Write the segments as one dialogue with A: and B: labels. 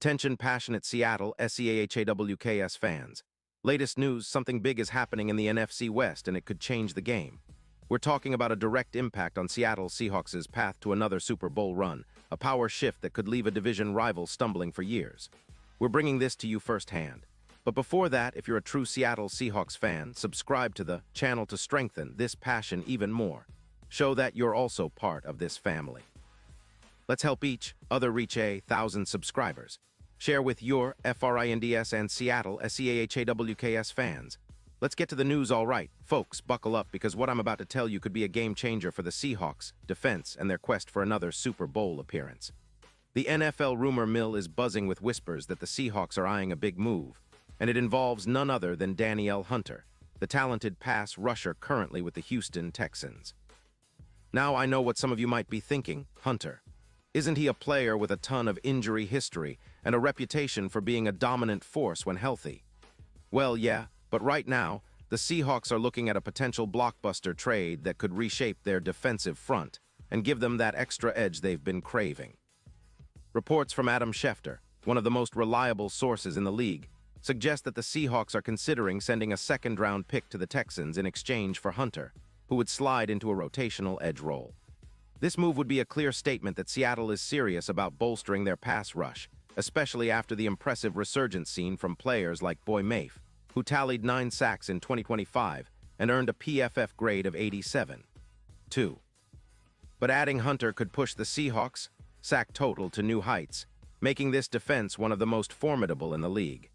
A: Attention passionate Seattle Seahawks fans. Latest news, something big is happening in the NFC West and it could change the game. We're talking about a direct impact on Seattle Seahawks' path to another Super Bowl run, a power shift that could leave a division rival stumbling for years. We're bringing this to you firsthand. But before that, if you're a true Seattle Seahawks fan, subscribe to the channel to strengthen this passion even more. Show that you're also part of this family. Let's help each other reach 1,000 subscribers. Share with your FRINDS and Seattle SEAHAWKS fans. Let's get to the news all right. Folks, buckle up because what I'm about to tell you could be a game changer for the Seahawks, defense, and their quest for another Super Bowl appearance. The NFL rumor mill is buzzing with whispers that the Seahawks are eyeing a big move, and it involves none other than Danielle Hunter, the talented pass rusher currently with the Houston Texans. Now I know what some of you might be thinking. Hunter. Isn't he a player with a ton of injury history and a reputation for being a dominant force when healthy? Well, yeah, but right now, the Seahawks are looking at a potential blockbuster trade that could reshape their defensive front and give them that extra edge they've been craving. Reports from Adam Schefter, one of the most reliable sources in the league, suggest that the Seahawks are considering sending a second-round pick to the Texans in exchange for Hunter, who would slide into a rotational edge role. This move would be a clear statement that Seattle is serious about bolstering their pass rush, especially after the impressive resurgence seen from players like Boy Mafe, who tallied 9 sacks in 2025 and earned a PFF grade of 87. 2. But adding Hunter could push the Seahawks' sack total to new heights, making this defense one of the most formidable in the league.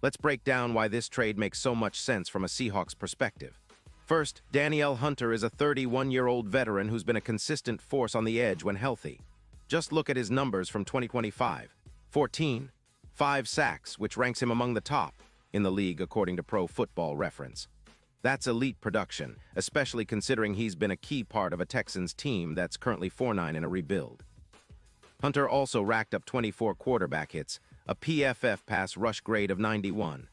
A: Let's break down why this trade makes so much sense from a Seahawks perspective. First, Danielle Hunter is a 31-year-old veteran who's been a consistent force on the edge when healthy. Just look at his numbers from 2025. 14, 5 sacks, which ranks him among the top in the league according to Pro Football Reference. That's elite production, especially considering he's been a key part of a Texans team that's currently 4-9 in a rebuild. Hunter also racked up 24 quarterback hits, a PFF pass rush grade of 91,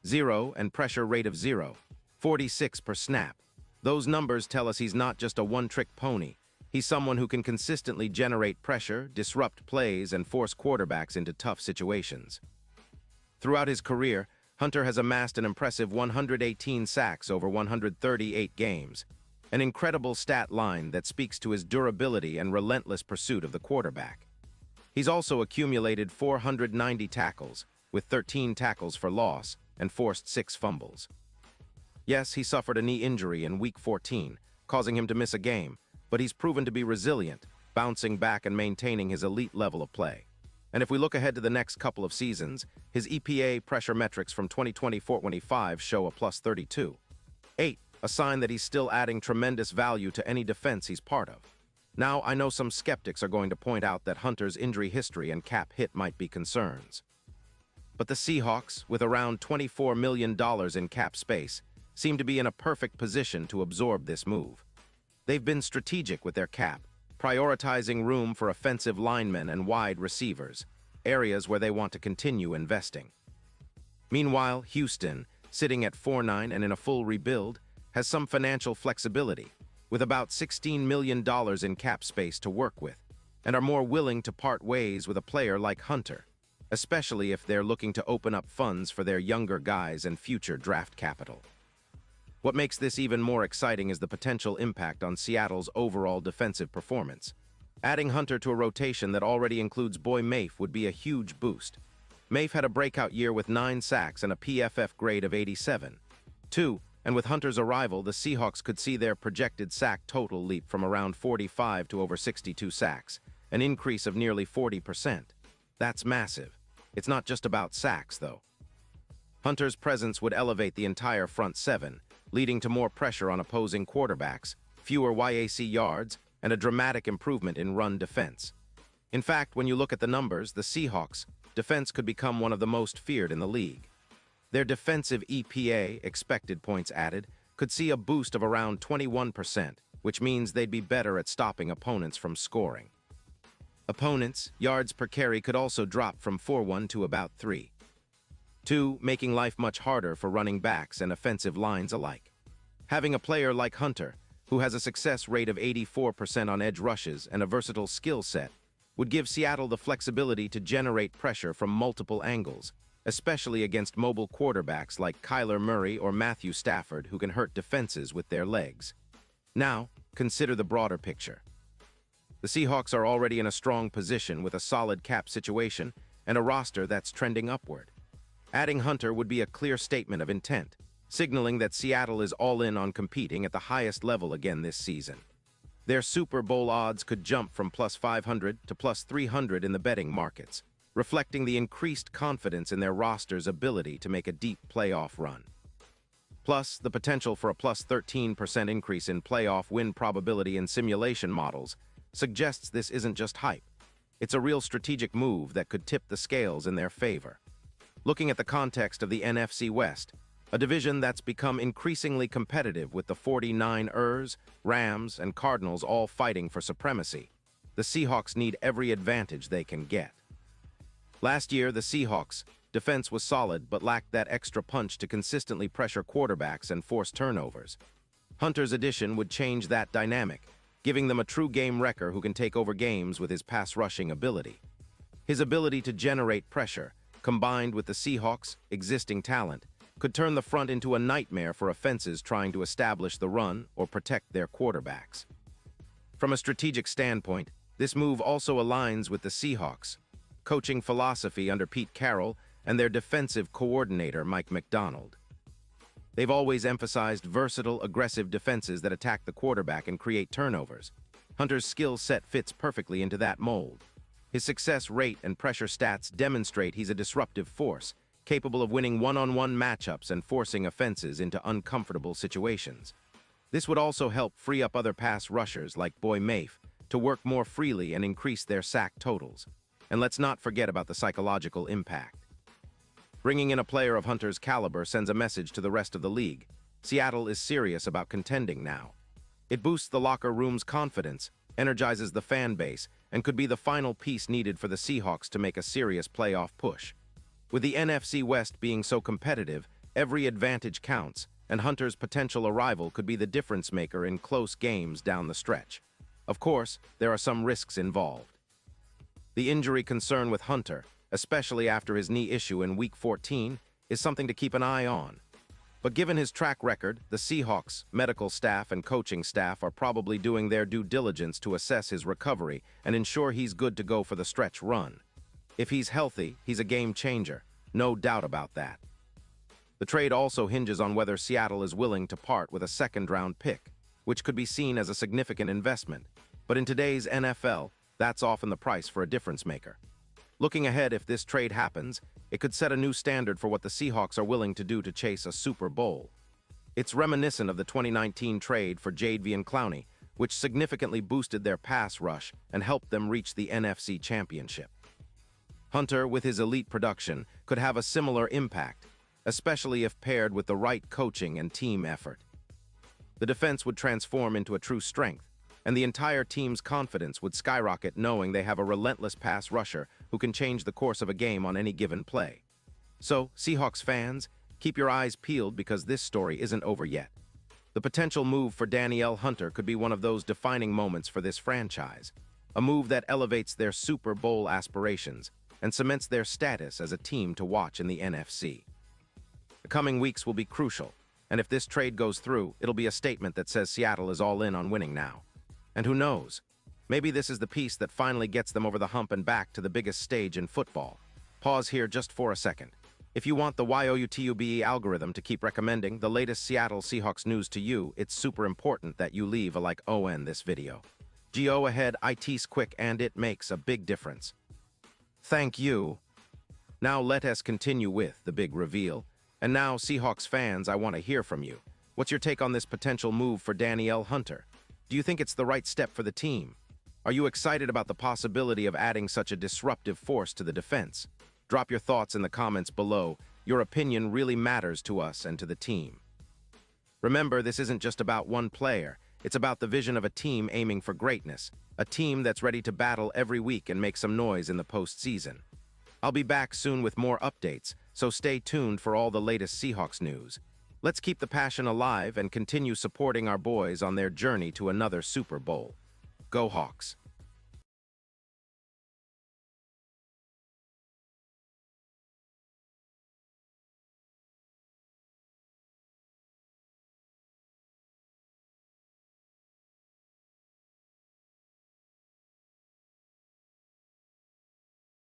A: 0 and pressure rate of 0. 46 per snap. Those numbers tell us he's not just a one-trick pony. He's someone who can consistently generate pressure, disrupt plays, and force quarterbacks into tough situations. Throughout his career, Hunter has amassed an impressive 118 sacks over 138 games, an incredible stat line that speaks to his durability and relentless pursuit of the quarterback. He's also accumulated 490 tackles, with 13 tackles for loss and forced 6 fumbles. Yes, he suffered a knee injury in Week 14, causing him to miss a game, but he's proven to be resilient, bouncing back and maintaining his elite level of play. And if we look ahead to the next couple of seasons, his EPA pressure metrics from 2024-25 show a plus 32. 8, a sign that he's still adding tremendous value to any defense he's part of. Now, I know some skeptics are going to point out that Hunter's injury history and cap hit might be concerns. But the Seahawks, with around $24 million in cap space, seem to be in a perfect position to absorb this move. They've been strategic with their cap, prioritizing room for offensive linemen and wide receivers, areas where they want to continue investing. Meanwhile, Houston, sitting at 4-9 and in a full rebuild, has some financial flexibility, with about $16 million in cap space to work with, and are more willing to part ways with a player like Hunter, especially if they're looking to open up funds for their younger guys and future draft capital. What makes this even more exciting is the potential impact on Seattle's overall defensive performance. Adding Hunter to a rotation that already includes Boy Mafe would be a huge boost. Mafe had a breakout year with 9 sacks and a PFF grade of 87. 2, and with Hunter's arrival, the Seahawks could see their projected sack total leap from around 45 to over 62 sacks, an increase of nearly 40%. That's massive. It's not just about sacks, though. Hunter's presence would elevate the entire front 7, leading to more pressure on opposing quarterbacks, fewer YAC yards, and a dramatic improvement in run defense. In fact, when you look at the numbers, the Seahawks' defense could become one of the most feared in the league. Their defensive EPA, expected points added, could see a boost of around 21%, which means they'd be better at stopping opponents from scoring. Opponents' yards per carry could also drop from 4.1 to about 3. 2, making life much harder for running backs and offensive lines alike. Having a player like Hunter, who has a success rate of 84% on edge rushes and a versatile skill set, would give Seattle the flexibility to generate pressure from multiple angles, especially against mobile quarterbacks like Kyler Murray or Matthew Stafford who can hurt defenses with their legs. Now, consider the broader picture. The Seahawks are already in a strong position with a solid cap situation and a roster that's trending upward. Adding Hunter would be a clear statement of intent, signaling that Seattle is all in on competing at the highest level again this season. Their Super Bowl odds could jump from plus 500 to plus 300 in the betting markets, reflecting the increased confidence in their roster's ability to make a deep playoff run. Plus, the potential for a plus 13% increase in playoff win probability in simulation models suggests this isn't just hype. It's a real strategic move that could tip the scales in their favor. Looking at the context of the NFC West, a division that's become increasingly competitive with the 49ers, Rams, and Cardinals all fighting for supremacy, the Seahawks need every advantage they can get. Last year, the Seahawks' defense was solid but lacked that extra punch to consistently pressure quarterbacks and force turnovers. Hunter's addition would change that dynamic, giving them a true game wrecker who can take over games with his pass-rushing ability. His ability to generate pressure, combined with the Seahawks' existing talent, could turn the front into a nightmare for offenses trying to establish the run or protect their quarterbacks. From a strategic standpoint, this move also aligns with the Seahawks' coaching philosophy under Pete Carroll and their defensive coordinator, Mike Macdonald. They've always emphasized versatile, aggressive defenses that attack the quarterback and create turnovers. Hunter's skill set fits perfectly into that mold. His success rate and pressure stats demonstrate he's a disruptive force, capable of winning one-on-one matchups and forcing offenses into uncomfortable situations. This would also help free up other pass rushers like Boy Mafe to work more freely and increase their sack totals. And let's not forget about the psychological impact. Bringing in a player of Hunter's caliber sends a message to the rest of the league. Seattle is serious about contending now. It boosts the locker room's confidence, energizes the fan base, and could be the final piece needed for the Seahawks to make a serious playoff push. With the NFC West being so competitive, every advantage counts, and Hunter's potential arrival could be the difference maker in close games down the stretch. Of course, there are some risks involved. The injury concern with Hunter, especially after his knee issue in Week 14, is something to keep an eye on. But given his track record, the Seahawks' medical staff and coaching staff are probably doing their due diligence to assess his recovery and ensure he's good to go for the stretch run. If he's healthy, he's a game changer, no doubt about that. The trade also hinges on whether Seattle is willing to part with a second-round pick, which could be seen as a significant investment. But in today's NFL, that's often the price for a difference maker. Looking ahead, if this trade happens, it could set a new standard for what the Seahawks are willing to do to chase a Super Bowl. It's reminiscent of the 2019 trade for Jadeveon Clowney, which significantly boosted their pass rush and helped them reach the NFC Championship. Hunter, with his elite production, could have a similar impact, especially if paired with the right coaching and team effort. The defense would transform into a true strength, and the entire team's confidence would skyrocket knowing they have a relentless pass rusher who can change the course of a game on any given play. So, Seahawks fans, keep your eyes peeled because this story isn't over yet. The potential move for Danielle Hunter could be one of those defining moments for this franchise, a move that elevates their Super Bowl aspirations and cements their status as a team to watch in the NFC. The coming weeks will be crucial, and if this trade goes through, it'll be a statement that says Seattle is all in on winning now. And who knows? Maybe this is the piece that finally gets them over the hump and back to the biggest stage in football. Pause here just for a second. If you want the YOUTUBE algorithm to keep recommending the latest Seattle Seahawks news to you, it's super important that you leave a like on this video. Go ahead, it's quick and it makes a big difference. Thank you. Now let us continue with the big reveal. And now, Seahawks fans, I want to hear from you. What's your take on this potential move for Danielle Hunter? Do you think it's the right step for the team? Are you excited about the possibility of adding such a disruptive force to the defense? Drop your thoughts in the comments below. Your opinion really matters to us and to the team. Remember, this isn't just about one player. It's about the vision of a team aiming for greatness, a team that's ready to battle every week and make some noise in the postseason. I'll be back soon with more updates, so stay tuned for all the latest Seahawks news. Let's keep the passion alive and continue supporting our boys on their journey to another Super Bowl. Go Hawks!